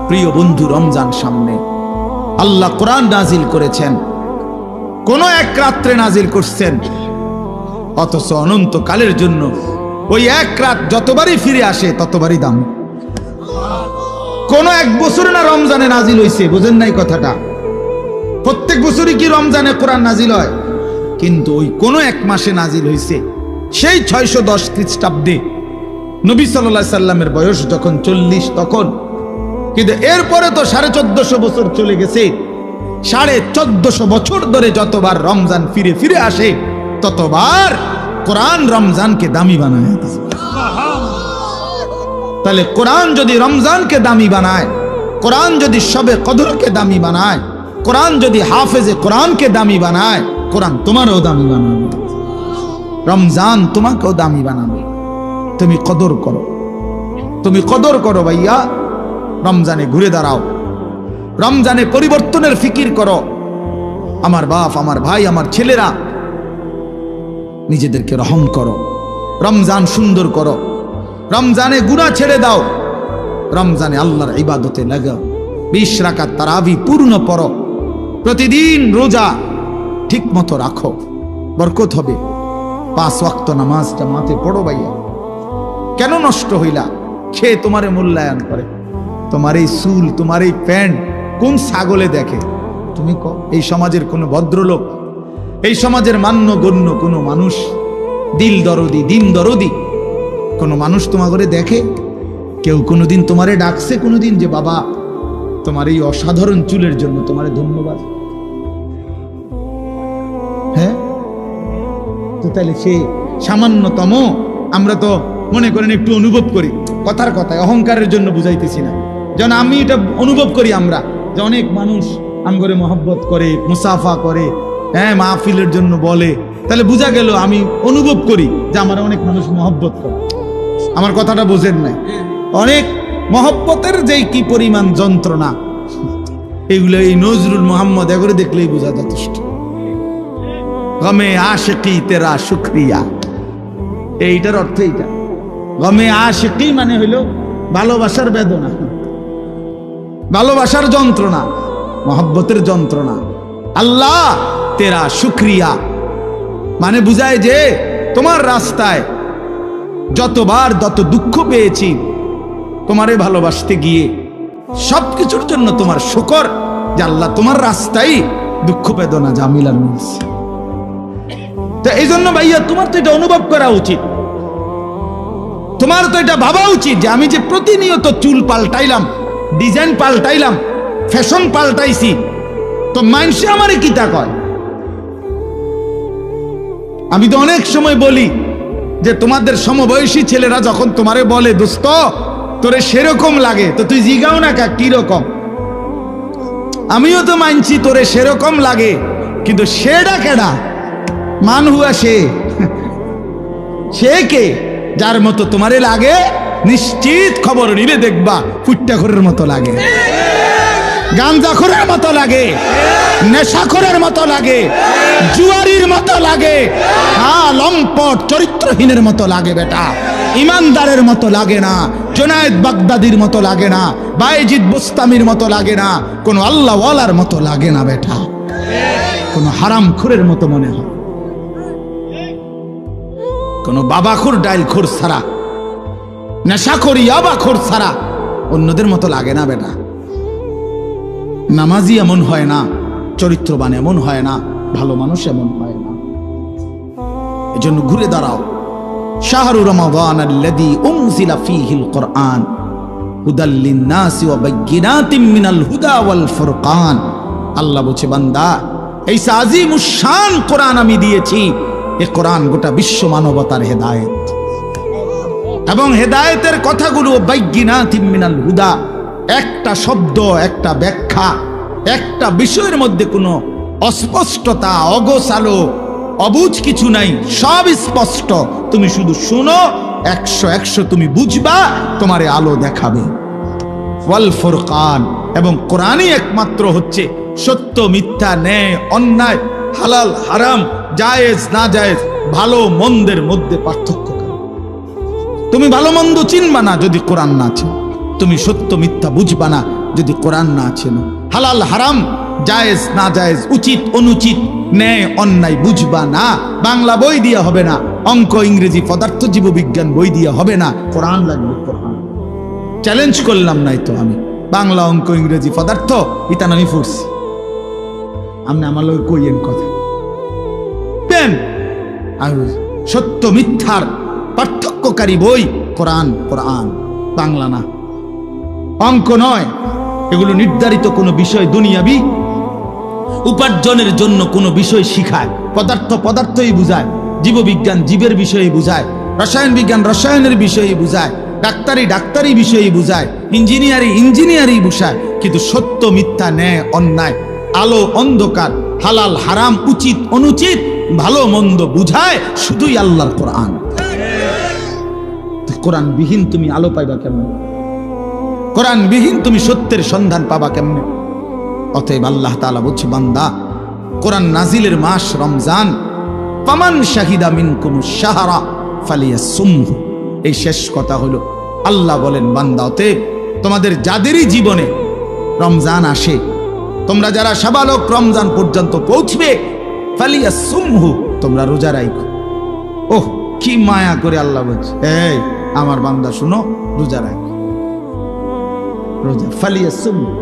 প্রিয় বন্ধু, রমজান সামনে, আল্লাহ কোরআন নাজিল করেছেন, কোন এক রাত্রে নাজিল করছেন, অথচ অনন্তকালের জন্য ওই এক রাত যতবারই ফিরে আসে ততবারই দাম। কোন এক বছরে না রমজানে নাজিল হয়েছে, বুঝেন নাই কথাটা? প্রত্যেক বছরই কি রমজানে কোরআন নাজিল হয়? কিন্তু ওই কোন এক মাসে নাজিল হয়েছে, সেই 610 খ্রিস্টাব্দে নবী সাল্লাল্লাহু আলাইহি সাল্লামের বয়স যখন 40 তখন। কিন্তু এরপরে তো 1450 বছর চলে গেছে। 1450 বছর ধরে যতবার রমজান ফিরে ফিরে আসে ততবার কোরআন রমজানকে দামি বানায় দিয়েছে। তাহলে কোরআন যদি রমজানকে দামি বানায়, কোরআন যদি শবে কদরকে দামি বানায়, কোরআন যদি হাফেজে কোরআনকে দামি বানায়, কোরআন তোমারও দামি বানাবে, রমজান তোমাকেও দামি বানাবে। তুমি কদর করো, তুমি কদর করো ভাইয়া। রমজানে ঘুরে দাঁড়াও, রমজানে পরিবর্তনের ফিকির করো। আমার বাপ, আমার ভাই, আমার ছেলেরা, নিজেদেরকে রহম করো, রমজান সুন্দর করো, রমজানে গুনাহ ছেড়ে দাও, রমজানে আল্লাহর ইবাদতে লাগাও। 20 রাকাত তারাবি পূর্ণ পড়ো, প্রতিদিন রোজা ঠিক মতো রাখো, বরকত হবে। 5 ওয়াক্ত নামাজটা মাতে পড়ো ভাইয়া। কেন নষ্ট হইলা? সে তোমারে মূল্যায়ন করে। তোমার এই চুল, তোমার এই প্যান্ট কোন ছাগলে দেখে? তুমি কও, এই সমাজের কোনো ভদ্রলোক, এই সমাজের মান্য গণ্য কোনো মানুষ, দিল দরদি, দিন দরদি কোনো মানুষ তোমাকে দেখে? কেউ কোনোদিন তোমারে ডাকছে কোনোদিন যে বাবা তোমার এই অসাধারণ চুলের জন্য তোমারে ধন্যবাদ? হ্যাঁ, তো তাহলে সে সামান্যতম, আমরা তো মনে করেন একটু অনুভব করি, কথার কথায় অহংকারের জন্য বুঝাইতেছি না, যেন আমি এটা অনুভব করি আমরা যে অনেক মানুষ আমগরে মহব্বত করে, মুসাফা করে, হ্যাঁ, মাহফিলের জন্য বলে, তাহলে বোঝা গেল আমি অনুভব করি যে আমার অনেক মানুষ মহব্বত করে। আমার কথাটা বোঝেন নাই? অনেক মহব্বতের যে কি পরিমাণ যন্ত্রণা, এগুলো এই নজরুল মোহাম্মদ এগুলো দেখলেই বোঝা যথেষ্ট। গমে আশিকি তেরা শুকরিয়া, এইটার অর্থ এইটা। গমে আশিকি মানে হইল ভালোবাসার বেদনা, ভালোবাসার যন্ত্রণা, মহব্বতের যন্ত্রণা। আল্লাহ তেরা শুকরিয়া মানে বুঝায় যে তোমার রাস্তায় যতবার যত দুঃখ পেয়েছি, তোমারে ভালোবাসতে গিয়ে সবকিছুর জন্য তোমার শুকর যে আল্লাহ তোমার রাস্তায় দুঃখ বেদনা জামিলার মিলছে। তো এই জন্য ভাইয়া তোমার তো এটা অনুভব করা উচিত, তোমার তো এটা ভাবা উচিত যে আমি যে প্রতিনিয়ত চুল পাল্টাইলাম, ডিজাইন পাল্টাইলাম, ফ্যাশন পাল্টাইছি, তো মানুষে আমারে কি তা কয়? আমি তো অনেক সময় বলি যে তোমাদের সমবয়সী ছেলেরা যখন তোমারে বলে দোস্ত তোরে সেরকম লাগে, তো তুই জিগাও না কা কি রকম? আমিও তো মানছি তোরে সেরকম লাগে, কিন্তু সেটা কেডা? মান হুয়া সে কে? যার মতো তোমারে লাগে নিশ্চিত খবর নিলে দেখবা ফুট্টাখোরের মতো লাগে, গাঞ্জাখোরের মতো লাগে, নেশাখোরের মতো লাগে, জুয়ারির মতো লাগে, হ্যাঁ, লম্পট চরিত্রহীনের মতো লাগে বেটা, ইমানদারের মতো লাগে না, জুনায়েদ বাগদাদির মতো লাগে না, বায়েজিদ বুস্তামির মতো লাগে না, কোন আল্লাহওয়ালার মতো লাগে না বেটা, কোন হারামখোরের মতো মনে হয়, কোন বাবাখোর ডাইলখোর ছাড়া, নেশাখোর ইয়াবাখোর ছাড়া অন্যদের মতো লাগে না বেটা। নামাজি এমন হয় না, চরিত্রবান এমন হয় না, ভালো মানুষ এমন হয় না। এজন্য ঘুরে দাঁড়াও। শাহরু রমাদান আল্লাযী উনজিলা ফীহিল কুরআন হুদাল লিন-নাসি ওয়া বায়্যিনাতিম মিনাল হুদা ওয়াল ফুরকান। আল্লাহ বলছে, বান্দা, এই আজিমুশ শান কোরআন আমি দিয়েছি, এই কোরআন গোটা বিশ্ব মানবতার হেদায়েত, এবং হেদায়েতের কথাগুলো বায়্যিনাতিম মিনাল হুদা, একটা শব্দ, একটা ব্যাখ্যা, একটা বিষয়ের মধ্যে কোনো অস্পষ্টতা, অগোছালো, অবুঝ কিছু নাই, সব স্পষ্ট। তুমি শুধু শুনো, 100 তুমি বুঝবা, তোমারে আলো দেখাবে। ওয়াল ফুরকান, এবং কোরআনই একমাত্র হচ্ছে সত্য মিথ্যা, ন্যায় অন্যায়, হালাল হারাম, জায়েজ না জায়েজ, ভালো মন্দের মধ্যে পার্থক্য করে। তুমি ভালো মন্দ চিনবা না যদি কোরআন না চিনো, তুমি সত্য মিথ্যা বুঝবা না যদি কোরআন না চেনো। হালাল হারাম, জায়েজ না জায়েজ, উচিত অনুচিত, ন্যায় অন্যায় বুঝবা না। বাংলা বই দিয়া হবে না, অঙ্ক ইংরেজি পদার্থ জীববিজ্ঞান বই দিয়া হবে না, কোরআন লাগবে। কোরআন চ্যালেঞ্জ করলাম নাই তো আমি, বাংলা অঙ্ক ইংরেজি পদার্থ ইতান আমি পড়ছি, আপনি আমার লোক কইয়েন কথা পেন। সত্য মিথ্যার পার্থক্যকারী বই কোরআন, কোরআন বাংলা না, অঙ্ক নয়। এগুলো নির্ধারিত কোনো বিষয়, দুনিয়াবি উপার্জনের জন্য কোনো বিষয় শিখায়। পদার্থ পদার্থই বুঝায়, জীববিজ্ঞান জীবের বিষয়ে বুঝায়, রসায়ন বিজ্ঞান রসায়নের বিষয়ে বুঝায়, ডাক্তারি ডাক্তারি বিষয়ে বুঝায়, ইঞ্জিনিয়ারিং ইঞ্জিনিয়ারিং বুঝায়। কিন্তু সত্য মিথ্যা, ন্যায় অন্যায়, আলো অন্ধকার, হালাল হারাম, উচিত অনুচিত, ভালো মন্দ বুঝায় শুধুই আল্লাহর কোরআন। কোরআন বিহীন তুমি আলো পাইবা কেমন? কোরআন বিহীন তুমি সত্যের সন্ধান পাবা কেমনে? অতএব আল্লাহ তাআলা বলছে, বান্দা, কোরআন নাজিলের মাস রমজান, ফামান শাহিদা মিনকুমুশ শাহরা ফালিয়াসুমহু। এই শেষ কথা হলো, আল্লাহ বলেন, বান্দা, অতএব তোমাদের যাদেরই জীবনে রমজান আসে, তোমরা যারা সাবালক রমজান পর্যন্ত পৌঁছবে, ফালিয়াসুমহু, তোমরা রোজা রাখো। ওহ, কি মায়া করে আল্লাহ বলছে, এই আমার বান্দা শুনো, রোজা রাখো, রোজা। ফালিয়াসুমহু,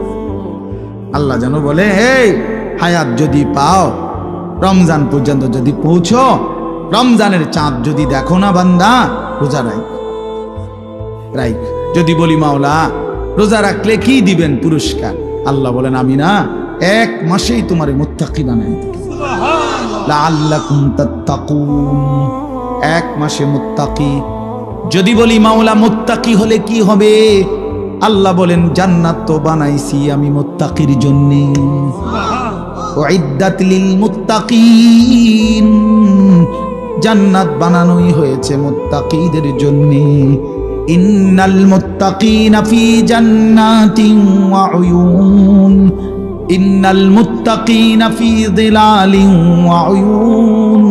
আল্লাহ যেন বলে, এই হায়াত যদি পাও, রমজান পর্যন্ত যদি পৌঁছো, রমজানের চাঁদ যদি দেখো না বান্দা, রোজা রাখ। যদি বলি, মাওলা রোজা রাখলে কি দিবেন পুরস্কার? আল্লাহ বলেন, আমি না এক মাসেই তোমারে মুত্তাকি বানাই দেব। লাআল্লাকুম তাত্তাকুন, এক মাসে মুত্তাকি। যদি বলি, মাওলা মুত্তাকি হলে কি হবে? আল্লাহ বলেন, জান্নাত তো বানাইছি আমি মুত্তাকির জন্য। উইদ্দাত লিল মুত্তাকিন, জান্নাত বানানোই হয়েছে মুত্তাকিদের জন্য। ইন্নাল মুত্তাকিনা ফি জান্নাতিন ওয়া উয়ুন, ইন্নাল মুত্তাকিনা ফি যিলালিন ওয়া উয়ুন।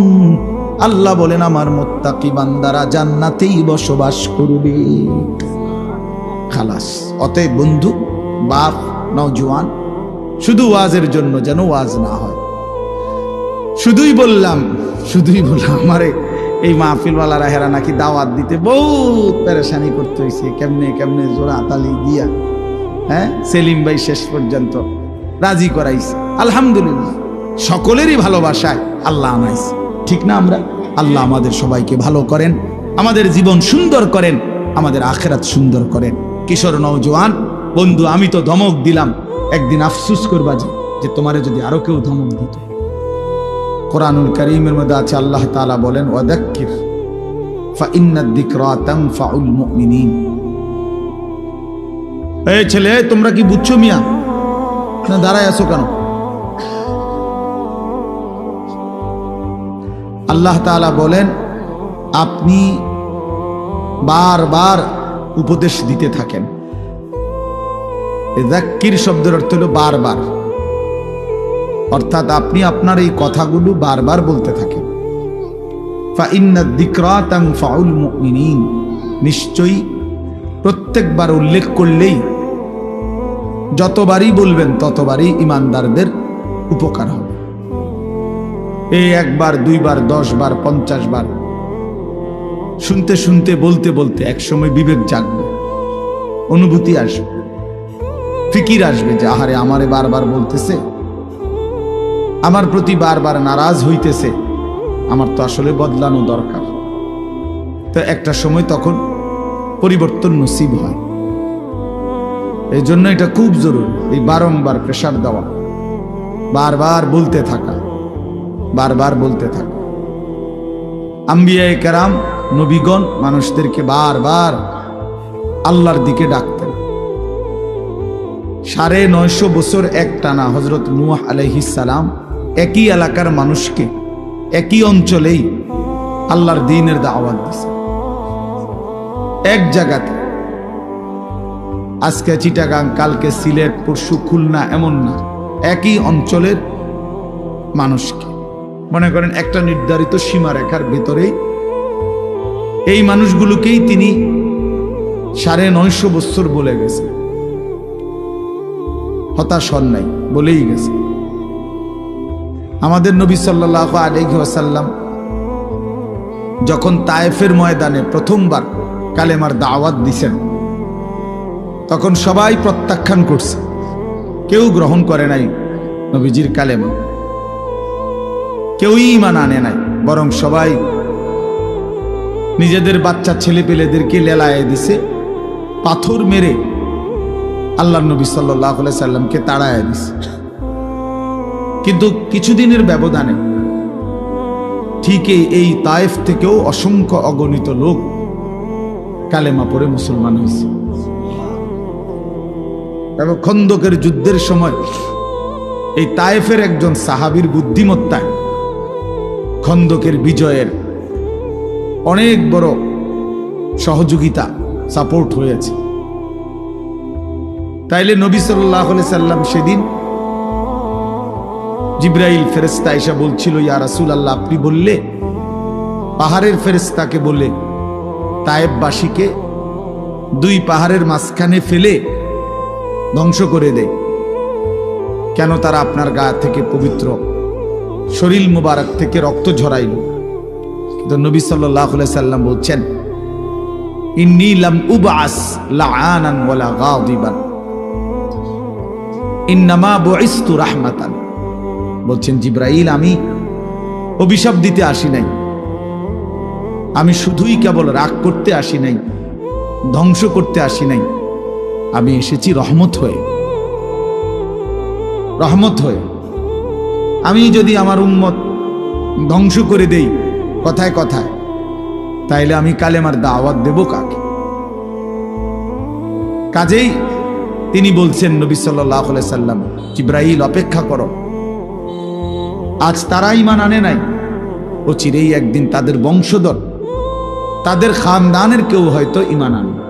আল্লাহ বলেন, আমার মুত্তাকি বান্দারা জান্নাতেই বসবাস করবে। খালাস। অতএব বন্ধু, বাপ, নওজোয়ান, শুধু ওয়াজের জন্য যেন ওয়াজ না হয়। শুধুই বললাম আমারে এই মাহফিলওয়ালারা হেরা নাকি দাওয়াত দিতে বহুত পেরেশানি করতে হয়েছে, কেমনে কেমনে জোড়া তালি দিয়া, হ্যাঁ, সেলিম ভাই শেষ পর্যন্ত রাজি করাইছে। আলহামদুলিল্লাহ, সকলেরই ভালোবাসায় আল্লাহ আনাইছে, ঠিক না? আমরা আল্লাহ আমাদের সবাইকে ভালো করেন, আমাদের জীবন সুন্দর করেন, আমাদের আখিরাত সুন্দর করেন। কিশোর নওজোয়ান বন্ধু, আমি তো ধমক দিলাম, একদিন আফসুস করবা যে তোমারে যদি আরো কেউ ধমক দিত। কোরআনুল কারীমের মধ্যে আছে, আল্লাহ তাআলা বলেন, ওয়াদাক্কির ফাইন্নাদ যিকরা তানফাউল মুমিনিন। এই ছেলে, তোমরা কি বুঝছো মিয়া? না দাঁড়ায় আছো কেন? আল্লাহ তাআলা বলেন, আপনি বারবার উপদেশ দিতে থাকেন। যাক্কির শব্দের অর্থ হলো বারবার, অর্থাৎ আপনি আপনার এই কথাগুলো বারবার বলতে থাকেন। ফাইন্নাদ যিকরা তানফাউল মুমিনিন, নিশ্চয়ই প্রত্যেকবার উল্লেখ করলেই, যতবারই বলবেন ততবারই ইমানদারদের উপকার হবে। এই একবার, দুইবার, 10 বার, 50 বার শুনতে শুনতে, বলতে বলতে একসময় বিবেক জাগবে, অনুভূতি আসবে, ফিকির আসবে যে আহারে, আমারে বারবার বলতেছে, আমার প্রতি বারবার নারাজ হইতেছে, আমার তো আসলে বদলানো দরকার। তো একটা সময় তখন পরিবর্তন নসিব হয়। এই জন্য এটা খুব জরুরি, এই বারংবার প্রেসার দেওয়া, বারবার বলতে থাকা, বারবার বলতে থাকা। আম্বিয়ায়ে কেরাম, নবীগণ মানুষদেরকে বারবার আল্লাহর দিকে ডাকতেন। 950 বছর একটানা হযরত নূহ আলাইহিস সালাম একই এলাকার মানুষকে, একই অঞ্চলেই আল্লাহর দ্বীনের দাওয়াত দিয়েছেন। এক জায়গাতে, আজকে চিটাগাং, কালকে সিলেট, পরশু খুলনা, এমন না, একই অঞ্চলের মানুষকে, মনে করেন একটা নির্ধারিত সীমারেখার ভেতরেই এই মানুষগুলোকেই তিনি 950 বছর বলে গেছে, হতাশ হন নাই, বলেই গেছে। আমাদের নবী সাল্লাল্লাহু আলাইহি ওয়াসাল্লাম যখন তায়েফের ময়দানে প্রথমবার কালেমার দাওয়াত দিছেন, তখন সবাই প্রত্যাখ্যান করছে, কেউ গ্রহণ করে নাই নবীজির কালেমা, কেউই ঈমান আনে নাই, বরং সবাই নিজেদের বাচ্চা ছেলে পেলেদেরকে লেলায়ে দিছে, পাথর মেরে আল্লাহর নবী সাল্লাল্লাহু আলাইহি সাল্লামকে তাড়ায় দিছে। কিন্তু কিছুদিনের ব্যবধানে ঠিকই এই তায়েফ থেকেও অসংখ্য অগণিত লোক কালেমা পড়ে মুসলমান হয়েছে। এবং খন্দকের যুদ্ধের সময় এই তায়েফের একজন সাহাবীর বুদ্ধিমত্তায় খন্দকের বিজয়ের অনেক বড় সহযোগিতা, সাপোর্ট হয়েছে। তাইলে নবী সাল্লাল্লাহু আলাইহি সাল্লাম সেদিন জিবরাইল ফেরেশতা এসে বলছিল, ইয়া রাসূলুল্লাহ, আপনি বললে পাহাড়ের ফেরেশতাকে বলে তায়েফবাসীকে 2 পাহাড়ের মাঝখানে ফেলে ধ্বংস করে দেয়, কেন তারা আপনার গা থেকে পবিত্র শরীর মুবারক থেকে রক্ত ঝরাইল? কিন্তু নবী সাল্লাল্লাহু আলাইহি সাল্লাম বলছেন, ইন্নী লাম উবআস লাআনান ওয়ালা গাদিবান, ইন্নামা বুইসতু রাহমাতান। বলছেন জিবরাইল, আমি অভিশাপ দিতে আসি নাই, আমি শুধুই কেবল রাগ করতে আসি নাই, ধ্বংস করতে আসি নাই, আমি এসেছি রহমত হয়ে। রহমত হয়ে আমি যদি আমার উম্মত ধ্বংস করে দেই কথায় কথায়, তাইলে আমি কালেমার দাওয়াত দেব কাকে? কাজেই তিনি বলছেন নবী সাল্লাল্লাহু আলাইহি সাল্লাম, জিবরাইল অপেক্ষা করো, আজ তারা ঈমান আনে নাই, ও চিরেই একদিন তাদের বংশধর, তাদের খানদানের কেউ হয়তো ঈমান আনবে।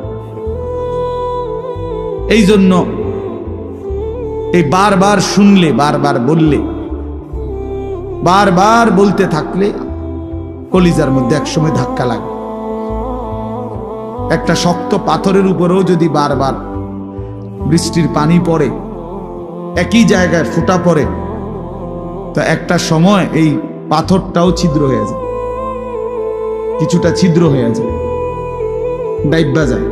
এই জন্য এই বারবার শুনলে, বারবার বললে, বারবার বলতে থাকলে কলিজার মধ্যে একসময় ধাক্কা লাগে। একটা শক্ত পাথরের উপরেও যদি বারবার বৃষ্টির পানি পড়ে, একই জায়গায় ফোঁটা পড়ে, তো একটা সময় এই পাথরটাও ছিদ্র হয়ে যায়, কিছুটা ছিদ্র হয়ে যায়, ডাইব্বা যায়।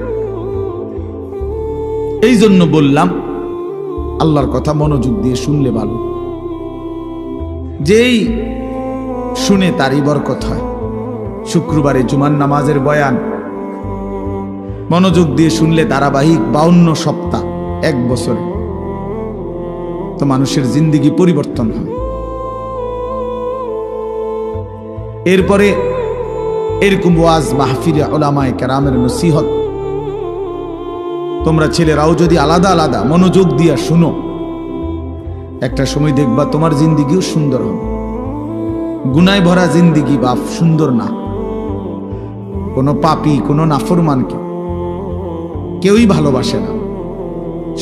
এই জন্য বললাম আল্লাহর কথা মনোযোগ দিয়ে শুনলে ভালো, যেই শুনে তারই বরকত হয়। শুক্রবারে জুমার নামাজের বয়ান মনোযোগ দিয়ে শুনলে ধারাবাহিক 52 সপ্তাহ, 1 বছরে, তো মানুষের জিন্দেগি পরিবর্তন হয়। এরপরে এরকম ওয়াজ মাহফিলে উলামায়ে কেরামের নসিহত তোমরা ছেলেরাও যদি আলাদা আলাদা মনোযোগ দিয়া শুনো, একটা সময় দেখবা তোমার জিন্দেগিও সুন্দর হবে। গুনায় ভরা জিন্দেগি বাপ সুন্দর না। কোনো পাপী, কোনো নাফরমানকে কেউই ভালোবাসে না,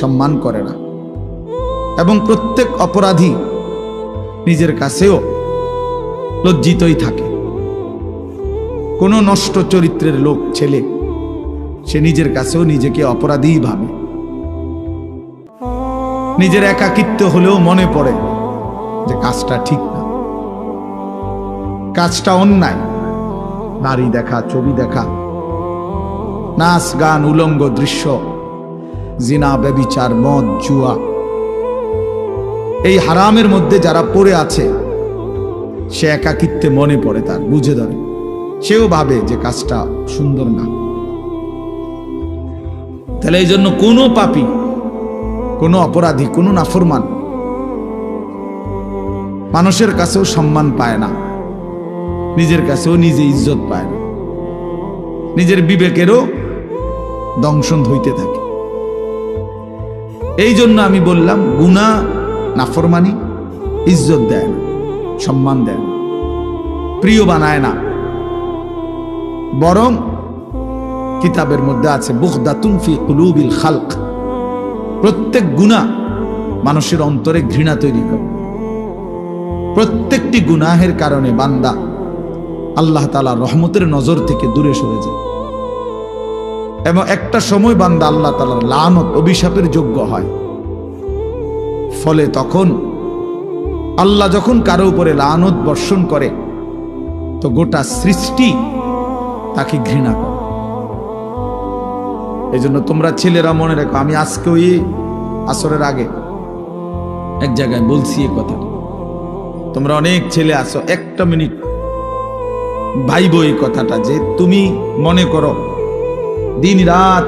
সম্মান করে না, এবং প্রত্যেক অপরাধী নিজের কাছেও লজ্জিতই থাকে। কোনো নষ্ট চরিত্রের লোক ছেলে, সে নিজের কাছেও নিজেকে অপরাধীই ভাবে। নিজের একাকিত্ব হলেও মনে পড়ে যে কাজটা ঠিক না, কাজটা অন্যায়। নারী দেখা, ছবি দেখা, নাচ গান, উলঙ্গ দৃশ্য, জিনা, ব্যভিচার, মদ, জুয়া, এই হারামের মধ্যে যারা পড়ে আছে, সে একাকিত্বে মনে পড়ে, তার বুঝে ধরে, সেও ভাবে যে কাজটা সুন্দর না। তাহলে এই জন্য কোনো পাপী, কোনো অপরাধী, কোনো নাফরমান মানুষের কাছেও সম্মান পায় না, নিজের কাছেও নিজে ইজ্জত পায় না, নিজের বিবেকেরও দংশন হইতে থাকে। এই জন্য আমি বললাম, গুনাহ, নাফরমানি ইজ্জত দেয় না, সম্মান দেয় না, প্রিয় বানায় না, বরং কিতাবের মধ্যে আছে বুগদাতুন ফি কুলুবিল খালক, প্রত্যেক গুনাহ মানুষের অন্তরে ঘৃণা তৈরি করে। প্রত্যেকটি গুনাহের কারণে বান্দা আল্লাহ তাআলার রহমতের নজর থেকে দূরে সরে যায়। এবং একটা সময় বান্দা আল্লাহ তাআলার লানত অভিশাপের যোগ্য হয়। ফলে তখন আল্লাহ যখন কারো উপরে লানত বর্ষণ করে তো গোটা সৃষ্টি তাকে ঘৃণা করে। এই জন্য তোমরা ছেলেরা মনে রেখো, আমি আজকে ওই আসরের আগে এক জায়গায় বলছি এ কথা, তোমরা অনেক ছেলে আছো, একটা মিনিট ভাইবো এই কথাটা, যে তুমি মনে করো দিন রাত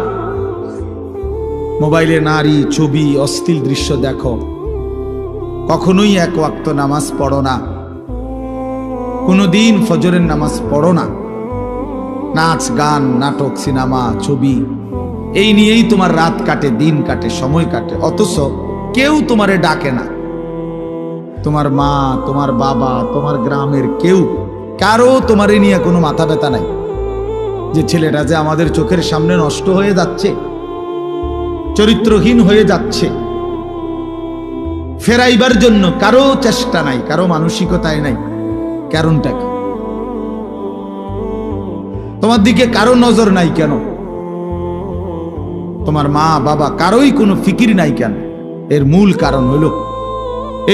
মোবাইলে নারী ছবি অশ্লীল দৃশ্য দেখো, কখনোই এক ওয়াক্ত নামাজ পড়ো না, কোনোদিন ফজরের নামাজ পড়ো না, নাচ গান নাটক সিনেমা ছবি এই নিয়েই তোমার রাত কাটে, দিন কাটে, সময় কাটে, অথচ কেউ তোমারে ডাকে না। তোমার মা, তোমার বাবা, তোমার গ্রামের কেউ কারো তোমারে নিয়ে কোনো মাথা ব্যথা নাই যে ছেলেটা যে আমাদের চোখের সামনে নষ্ট হয়ে যাচ্ছে, চরিত্রহীন হয়ে যাচ্ছে, ফেরাইবার জন্য কারো চেষ্টা নাই, কারো মানসিকতায় নাই। কারণটা কি? তোমার দিকে কারো নজর নাই কেন? তোমার মা বাবা কারোই কোনো ফিকির নাই কেন? এর মূল কারণ হলো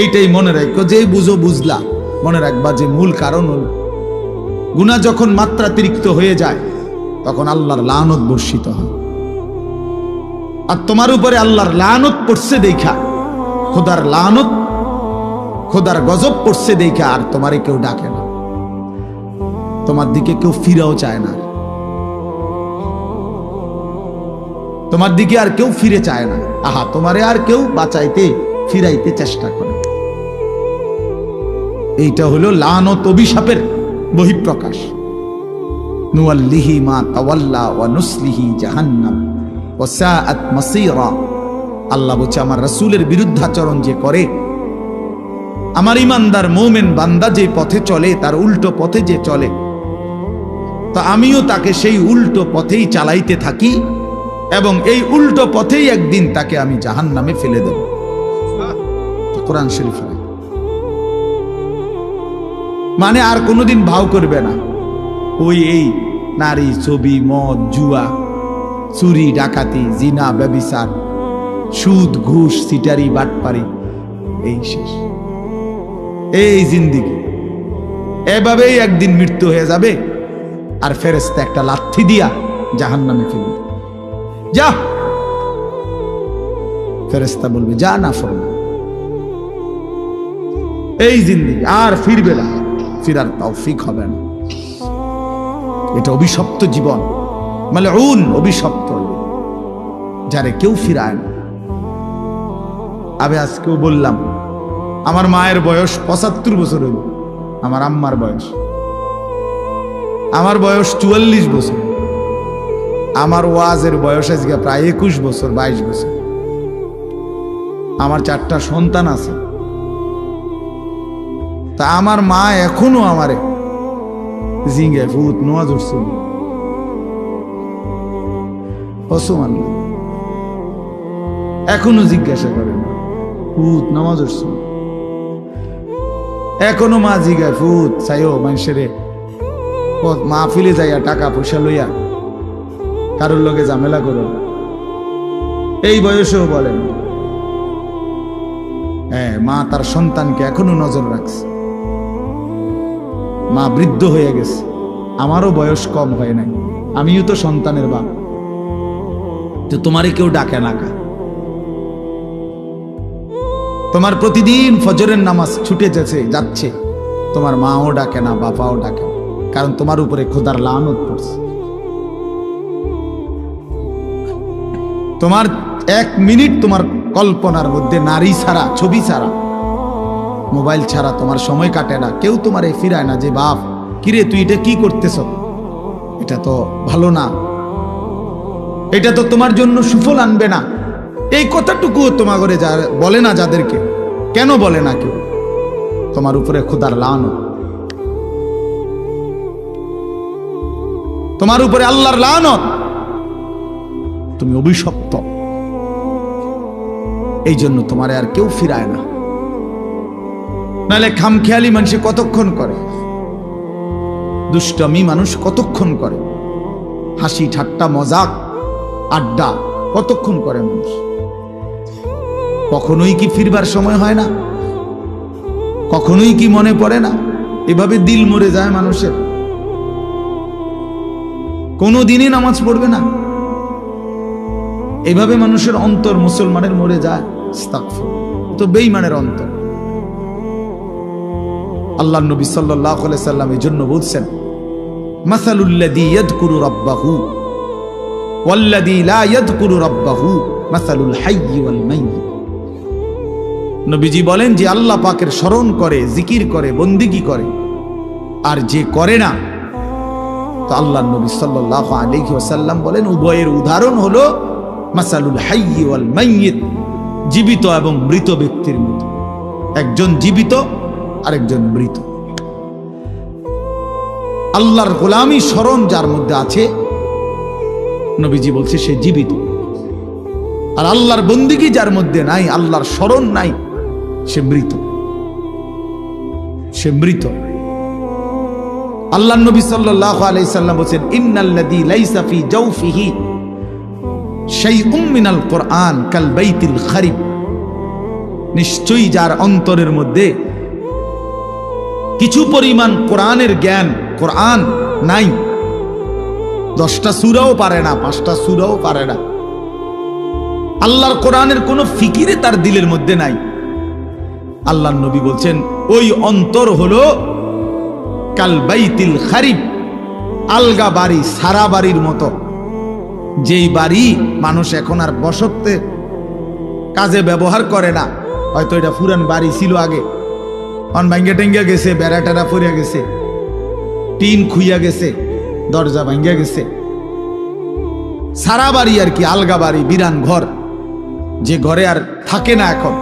এইটাই, মনে রাখো, যে বুঝো বুঝলা, মনে রাখবা যে মূল কারণ হলো গুনাহ যখন মাত্রাতিরিক্ত হয়ে যায় তখন আল্লাহর লানত বর্ষিত হয়। আর তোমার উপরে আল্লাহর লানত পড়ছে দেখা, খোদার লানত, খোদার গজব পড়ছে দেখা আর তোমারে কেউ ডাকে না, তোমার দিকে কেউ ফিরেও চায় না, তোমার দিকে আর কেউ ফিরে চায় না। আহা, তোমারে আর কেউ বাঁচাইতে ফিরাইতে চেষ্টা করে। এইটা হলো লানত অভিশাপের বহিঃপ্রকাশ। নুওয়াল্লিহি মা তাওয়াল্লা ওয়া নুসলিহি জাহান্নাম ওয়া সাআত মাসীরা। আল্লাহ বলছে, আমার রাসূলের বিরুদ্ধাচরণ যে করে, আমার ইমানদার মুমিন বান্দা যে পথে চলে, তার উল্টো পথে যে চলে, তো আমিও তাকে সেই উল্টো পথেই চালাইতে থাকি এবং এই উল্টো পথেই একদিন তাকে আমি জাহান্নামে ফেলে দেব। কোরআন শরীফ। মানে আর কোনোদিন ভাও করবে না ওই এই নারী ছবি মদ জুয়া চুরি ডাকাতি জিনা ব্যভিচার সুদ ঘুষ সিটারি বাটপারি, এই শেষ, এই জিন্দেগি। এভাবেই একদিন মৃত্যু হয়ে যাবে আর ফেরেশতা একটা লাথি দিয়া জাহান্নামে ফেলে দেবে। যা, ফেরেশতা বলবে যা, না ফরমান, এই জিন্দেগি আর ফিরবে না, ফিরার তৌফিক হবে না। এটা অভিশপ্ত জীবন, মালউন, অভিশপ্ত, যারে কেউ ফিরায় না। আমি আজকেও বললাম, আমার মায়ের বয়স 75 বছর হইল, আমার আম্মার বয়স, আমার বয়স 44 বছর, আমার ওয়াজের বয়স আজকে প্রায় 21 বছর 22 বছর। আমার 4টা সন্তান আছে, তা আমার মা এখনো আমারে জিঙ্গে ভূত নোয়াজ উঠছে অসমান, এখনো জিজ্ঞাসা করেন ভূত নামাজ উঠছে, এখনো মা জিগায় ভূত চাইও মানুষের মাহফিলে যাইয়া টাকা পয়সা লইয়া কারোর লগে ঝামেলা করো, এই বয়সেও বলেন। হ্যাঁ, মা তার সন্তানকে এখনো নজর রাখছে। মা বৃদ্ধ হয়ে গেছে, আমারও বয়স কম হয় নাই, আমিও তো সন্তানের বাপ। তো তোমারে কেউ ডাকে না কা? তোমার প্রতিদিন ফজরের নামাজ ছুটে যাচ্ছে, তোমার মাও ডাকে না, বাবাও ডাকে না, কারণ তোমার উপরে খোদার লানত পড়ছে। তোমার 1 মিনিট তোমার কল্পনার মধ্যে নারী ছাড়া, ছবি ছাড়া, মোবাইল ছাড়া তোমার সময় কাটে না। কেউ তোমার ফিরায় না যে বাপ কিরে তুই এটা কি করতেছ, এটা তো ভালো না, এটা তো তোমার জন্য সুফল আনবে না। এই কথাটুকু তোমার ঘরে বলে না যাদেরকে। কেন বলে না কেউ? তোমার উপরে খোদার লানত, তোমার উপরে আল্লাহর লানত, তুমি অভিশপ্ত। এই জন্য তোমার আর কেউ ফিরায় না। নাহলে খামখেয়ালি মানুষ কতক্ষণ করে, দুষ্টমি মানুষ কতক্ষণ করে, হাসি ঠাট্টা মজাক আড্ডা কতক্ষণ করে মানুষ? কখনোই কি ফিরবার সময় হয় না? কখনোই কি মনে পড়ে না? এভাবে দিল মরে যায় মানুষের, কোনো দিনই নামাজ পড়বে না। এভাবে মানুষের অন্তর মুসলমানের মরে যায়। আস্তাগফিরুল্লাহ, তো বেঈমানের অন্তর। আল্লাহর নবী সাল্লাল্লাহু আলাইহি সাল্লাম এই জন্য বলছেন, মাসালুল্লাযী ইয়াযকুরু রাব্বাহু ওয়াল্লাযী লা ইয়াযকুরু রাব্বাহু মাসালুল হাইয়্যি ওয়াল মাইয়্যিত। নবীজি বলেন, যে আল্লাহ পাকের স্মরণ করে, জিকির করে, বন্দেগী করে, আর যে করে না, তো আল্লাহর নবী সাল্লাল্লাহু আলাইহি ওয়াসাল্লাম বলেন, উভয়ের উদাহরণ হলো মাসালুল হাইয়্যি ওয়াল মাইয়্যিত, জীবিত এবং মৃত ব্যক্তির মতো। একজন জীবিত, আরেকজন মৃত। আল্লাহর গোলামি স্মরণ যার মধ্যে আছে, নবীজি বলছে সে জীবিত। আর আল্লাহর বন্দেগী যার মধ্যে নাই, আল্লাহর স্মরণ নাই, সে মৃত। সে মৃত। আল্লাহর নবী সাল্লাল্লাহু আলাইহি সাল্লাম বলেন, ইন্নাল্লাযী লাইসা ফি জাওফিহি শাইউম মিনাল কুরআন কাল বাইতিল খারিব। নিশ্চয়ই যার অন্তরের মধ্যে কিছু পরিমাণ কোরআনের জ্ঞান, কোরআন নাই, 10টা সূরাও পারে না, 5টা সূরাও পারে না, আল্লাহর কোরআনের কোনো ফিকিরে তার দিলের মধ্যে নাই, আল্লাহর নবী বলছেন ওই অন্তর হলো কাল বাইতিল খারিব, আলগা বাড়ি, সারা বাড়ির মতো। যেই বাড়ি মানুষ এখন আর বসতে কাজে ব্যবহার করে না, হয়তো এটা পুরান বাড়ি ছিল আগে, অন ভাঙ্গা টেঙ্গা গেছে, বেড়া টেরা ফরিয়া গেছে, টিন খুইয়া গেছে, দরজা ভাঙ্গা গেছে, সারা বাড়ি আর কি, আলগা বাড়ি, বিরান ঘর, যে ঘরে আর থাকে না এখন।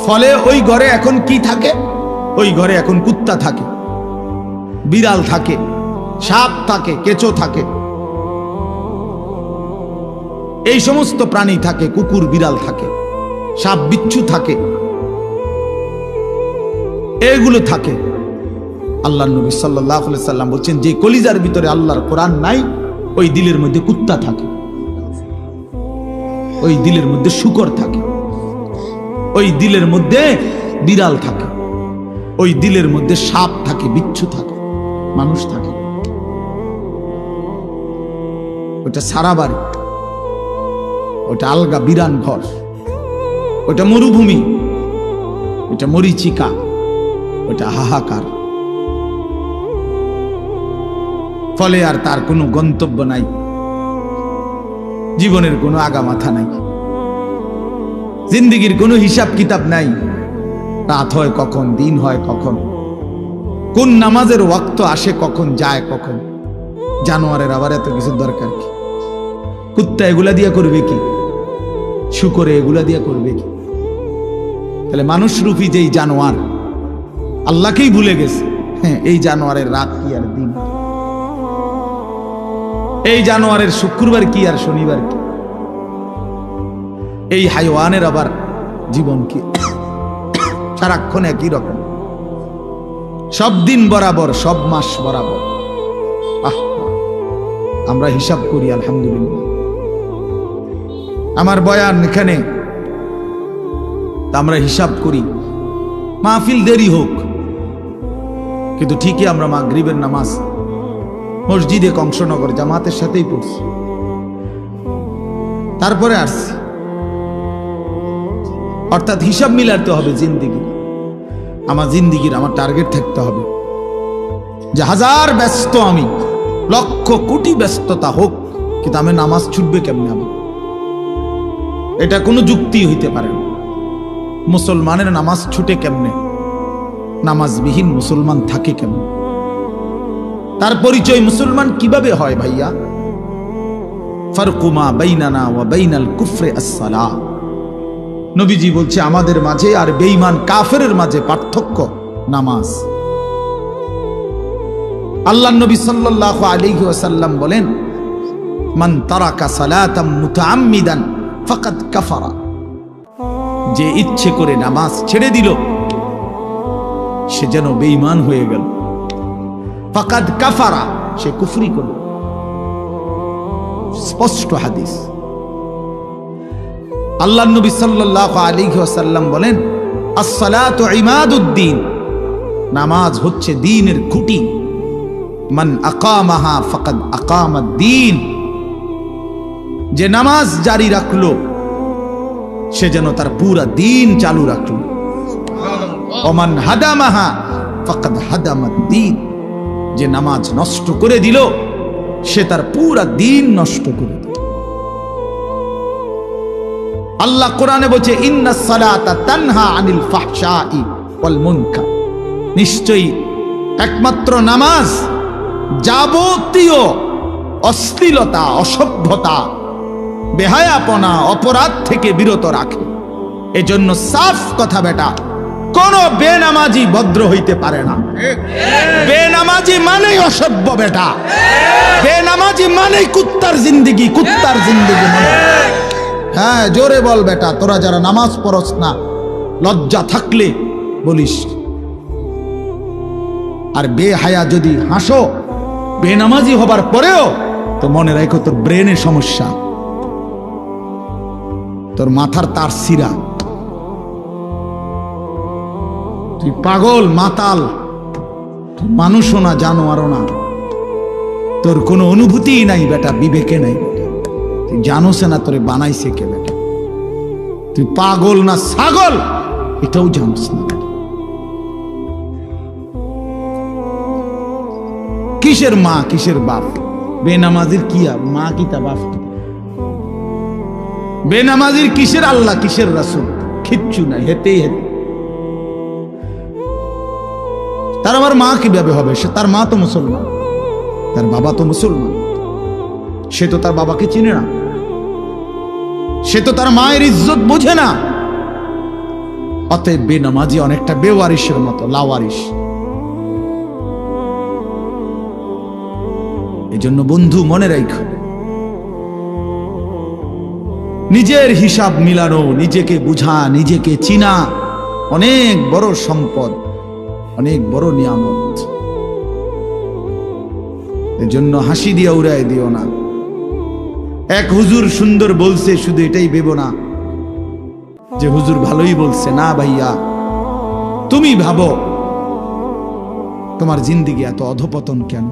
ফলে ওই ঘরে এখন কি থাকে? ওই ঘরে এখন কুত্তা থাকে, বিড়াল থাকে, সাপ থাকে, কেঁচো থাকে, এই সমস্ত প্রাণী থাকে, কুকুর বিড়াল থাকে, সাপ বিচ্ছু থাকে, এগুলো থাকে। আল্লাহর নবী সাল্লাল্লাহু আলাইহি সাল্লাম বলছেন, যে কলিজার ভিতরে আল্লাহর কোরআন নাই, ওই দিলের মধ্যে কুত্তা থাকে, ওই দিলের মধ্যে শূকর থাকে, ওই দিলের মধ্যে বিড়াল থাকে, ওই দিলের মধ্যে সাপ থাকে, বিচ্ছু থাকে, মানুষ থাকে। ওটা সারা বাড়ি, ওটা আলগা বিরান ঘর, ওটা মরুভূমি, ওটা মরিচিকা, ওটা হাহাকার। ফলে আর তার কোনো গন্তব্য নাই, জীবনের কোনো আগামাথা নাই, জিন্দেগির কোনো হিসাব কিতাব নাই। রাত হয় কখন, দিন হয় কখন, কোন নামাজের ওয়াক্ত আসে কখন, যায় কখন। জানোয়ারের আবার এত কিছু দরকার কি? কুত্তা এগুলা দিয়া করবে কি? শুকরে এগুলা দিয়া করবে কি? তাহলে মানুষ রূপী যেই জানোয়ার আল্লাহকেই ভুলে গেছে, হ্যাঁ, এই জানোয়ারের রাত কি আর দিন? এই জানোয়ারের শুক্রবার কি আর শনিবার কি? এই হাইওয়ানের আবার জীবন কি? সারাক্ষণ একই রকম, সব দিন বরাবর, সব মাস বরাবর। আমরা হিসাব করি আলহামদুলিল্লাহ। আমার বয়ান এখানে, আমরা হিসাব করি, মাহফিল দেরি হোক, কিন্তু ঠিকই আমরা মাগরিবের নামাজ মসজিদে কংসনগর জামাতের সাথেই পড়ছি, তারপরে আসছি। অর্থাৎ হিসাব মিলাতে হবে জিন্দিগি। আমার জিন্দিগির আমার টার্গেট থাকতে হবে যে হাজার ব্যস্ত আমি, লক্ষ কোটি ব্যস্ততা হোক, কিন্তু আমি নামাজ ছুটবে কেমনে? আমি এটা কোনো যুক্তি হইতে পারে না। মুসলমানের নামাজ ছুটে কেমনে? নামাজবিহীন মুসলমান থাকে কেমনে? তার পরিচয় মুসলমান কিভাবে হয় ভাইয়া? ফারকু মা বাইনানা ওয়া বাইনাল কুফরি আস-সালাহ। নবীজি বলছে আমাদের মাঝে আর বেঈমান কাফেরের মাঝে পার্থক্য নামাজ। আল্লাহর নবী সাল্লাল্লাহু আলাইহি ওয়াসাল্লাম বলেন, মান তারাকা সালাতাম মুতাআম্মিদান ফাকাদ কাফারা। যে ইচ্ছে করে নামাজ ছেড়ে দিল, সে যেন বেঈমান হয়ে গেল। ফাকাদ কাফারা, সে কুফরি করল। স্পষ্ট হাদিস। আল্লাহর নবী সাল্লাল্লাহু আলাইহি ওয়াসাল্লাম বলেন, আস-সালাতু ইমাদুদ্দিন, নামাজ হচ্ছে দ্বীনের খুঁটি। মান আকামাহা ফাকাদ আকামাদ-দ্বীন, যে নামাজ জারি রাখলো সে যেন তার পুরা দ্বীন চালু রাখলো। ওমান হাদামাহা ফাকাদ হাদামাদ-দ্বীন, যে নামাজ নষ্ট করে দিল সে তার পুরা দ্বীন নষ্ট করে দিল। আল্লাহ কোরআনে বলছে, ইন্নাস সালাতা তানহা আনিল ফাহশাই ওয়াল মুনকার, নিশ্চয়ই একমাত্র নামাজ যাবতীয় অশ্লীলতা, অসভ্যতা, বেহায়াপনা, অপরাধ থেকে বিরত রাখে। এজন্য সাফ কথা বেটা, কোন বেনামাজি ভদ্র হইতে পারে না। বেনামাজি মানেই অসভ্য বেটা, বেনামাজি মানেই কুত্তার জিন্দেগি, কুত্তার জিন্দেগি মানে। হ্যাঁ, জোরে বল বেটা, তোরা যারা নামাজ পড়স না, লজ্জা থাকলে বলিস। আর বেহায়া যদি হাসো বেনামাজি হবার পরেও, তো মনে রাখো তোর ব্রেনের সমস্যা, তোর মাথার তার সিরা, তুই পাগল মাতাল, তুই মানুষও না জানোয়ারও না, তোর কোনো অনুভূতিই নাই বেটা, বিবেকে নাই বেটা, তুই জানোস না তোরে বানাইছে কে বেটা, তুই পাগল না ছাগল এটাও জানোস না। কিসের মা কিসের বাপ? বেনামাজির কি মা কি তা বাপ? বেনামাজির কিসের আল্লাহ কিসের রাসূল? কিচ্ছু নাই, হেতেই হেতে। তার আবার মা কিভাবে হবে? সে তার মা তো মুসলমান, তার বাবা তো মুসলমান, সে তো তার বাবাকে চিনে না, সে তো তার মায়ের ইজ্জত বোঝে না। অতএব বেনামাজি অনেকটা বেওয়ারিশের মতো, লাওয়ারিশ। এজন্য বন্ধু মনে রাখো, নিজের হিসাব মিলানো, নিজেকে বুঝা, নিজেকে চিনা অনেক বড় সম্পদ, অনেক বড় নিয়ামত। এজন্য হাসি দিয়া উড়ায় দিও না। এক হুজুর সুন্দর বলছে, শুধু এটাই ভেবো না যে হুজুর ভালোই বলছে। না ভাইয়া, তুমি ভাবো তোমার জিন্দেগি এত অধপতন কেন?